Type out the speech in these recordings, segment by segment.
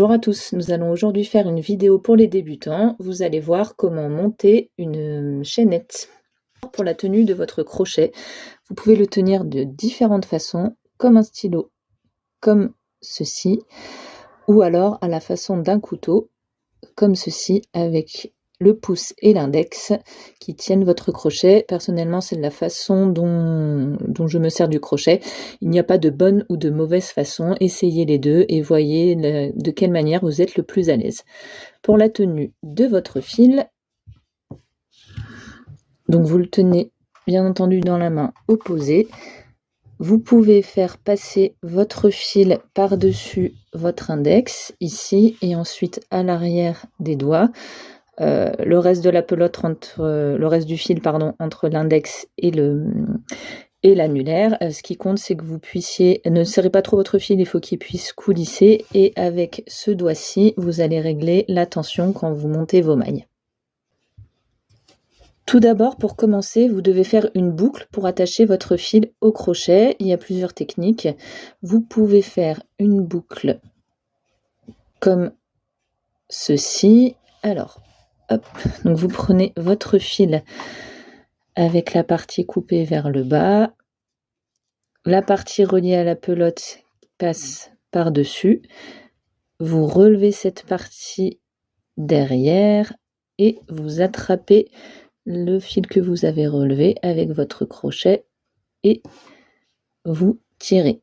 Bonjour à tous, nous allons aujourd'hui faire une vidéo pour les débutants. Vous allez voir comment monter une chaînette pour la tenue de votre crochet. Vous pouvez le tenir de différentes façons, comme un stylo, comme ceci, ou alors à la façon d'un couteau, comme ceci, avec le pouce et l'index qui tiennent votre crochet. Personnellement, c'est la façon dont je me sers du crochet. Il n'y a pas de bonne ou de mauvaise façon. Essayez les deux et voyez de quelle manière vous êtes le plus à l'aise. Pour la tenue de votre fil, donc vous le tenez bien entendu dans la main opposée. Vous pouvez faire passer votre fil par-dessus votre index ici et ensuite à l'arrière des doigts. Le reste de la pelote le reste du fil entre l'index et l'annulaire. Ce qui compte, c'est que vous puissiez, ne serrez pas trop votre fil, il faut qu'il puisse coulisser, et avec ce doigt-ci, vous allez régler la tension quand vous montez vos mailles. Tout d'abord, pour commencer, vous devez faire une boucle pour attacher votre fil au crochet. Il y a plusieurs techniques. Vous pouvez faire une boucle comme ceci. Alors, hop, donc vous prenez votre fil avec la partie coupée vers le bas. La partie reliée à la pelote passe par-dessus. Vous relevez cette partie derrière et vous attrapez le fil que vous avez relevé avec votre crochet et vous tirez.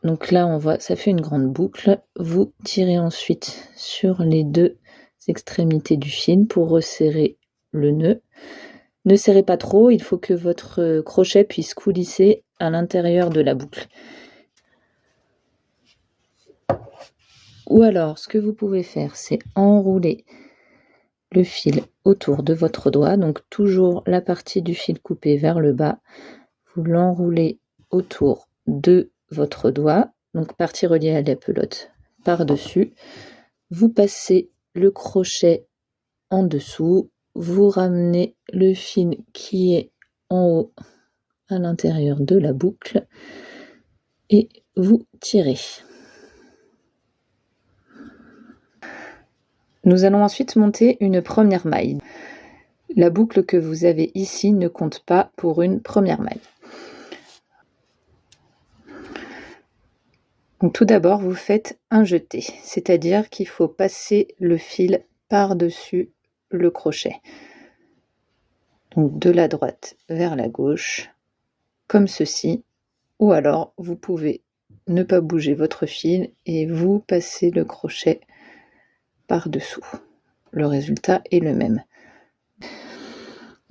Donc là, on voit, ça fait une grande boucle. Vous tirez ensuite sur les deux extrémités du fil pour resserrer le nœud. Ne serrez pas trop, il faut que votre crochet puisse coulisser à l'intérieur de la boucle. Ou alors, ce que vous pouvez faire, c'est enrouler le fil autour de votre doigt, donc toujours la partie du fil coupé vers le bas. Vous l'enroulez autour de votre doigt, donc partie reliée à la pelote par-dessus. Vous passez le crochet en dessous. Vous ramenez le fil qui est en haut à l'intérieur de la boucle et vous tirez. Nous allons ensuite monter une première maille. La boucle que vous avez ici ne compte pas pour une première maille. Donc tout d'abord, vous faites un jeté, c'est-à-dire qu'il faut passer le fil par-dessus le crochet. Donc de la droite vers la gauche, comme ceci, ou alors vous pouvez ne pas bouger votre fil et vous passez le crochet par-dessous. Le résultat est le même.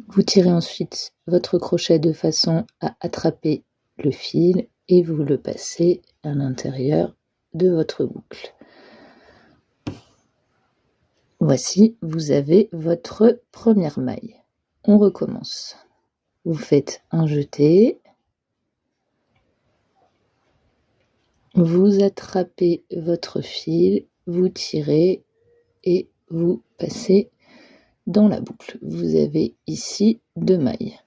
Vous tirez ensuite votre crochet de façon à attraper le fil et vous le passez à l'intérieur de votre boucle. Voici, vous avez votre première maille. On recommence. Vous faites un jeté. Vous attrapez votre fil, vous tirez et vous passez dans la boucle. Vous avez ici 2 mailles.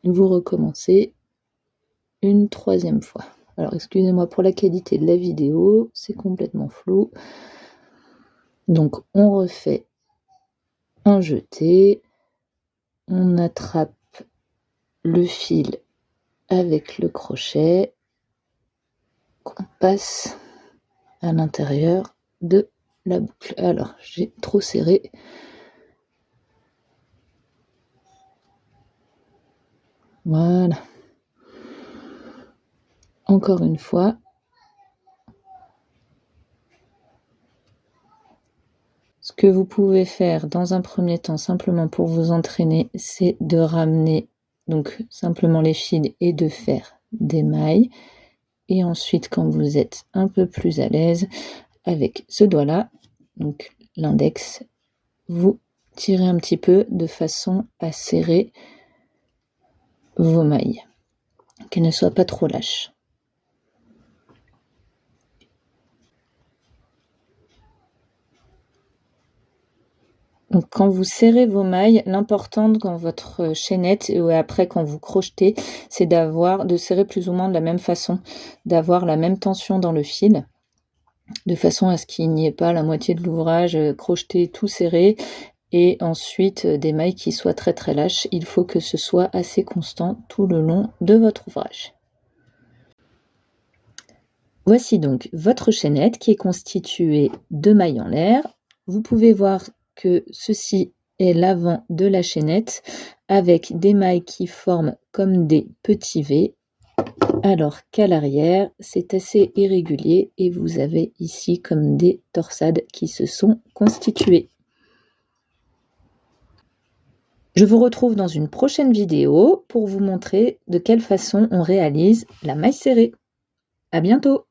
Vous recommencez une troisième fois. Alors excusez-moi pour la qualité de la vidéo, c'est complètement flou. Donc on refait un jeté, on attrape le fil avec le crochet, qu'on passe à l'intérieur de la boucle. Alors j'ai trop serré. Voilà. Encore une fois. Ce que vous pouvez faire dans un premier temps, simplement pour vous entraîner, c'est de ramener donc simplement les fils et de faire des mailles. Et ensuite, quand vous êtes un peu plus à l'aise avec ce doigt-là, donc l'index, vous tirez un petit peu de façon à serrer vos mailles, qu'elles ne soient pas trop lâches. Donc quand vous serrez vos mailles, l'important dans votre chaînette et après quand vous crochetez, c'est de serrer plus ou moins de la même façon, d'avoir la même tension dans le fil. de façon à ce qu'il n'y ait pas la moitié de l'ouvrage crocheté tout serré et ensuite des mailles qui soient très très lâches. Il faut que ce soit assez constant tout le long de votre ouvrage. Voici donc votre chaînette qui est constituée de mailles en l'air. Vous pouvez voir que ceci est l'avant de la chaînette avec des mailles qui forment comme des petits V, alors qu'à l'arrière, c'est assez irrégulier et vous avez ici comme des torsades qui se sont constituées. Je vous retrouve dans une prochaine vidéo pour vous montrer de quelle façon on réalise la maille serrée. À bientôt!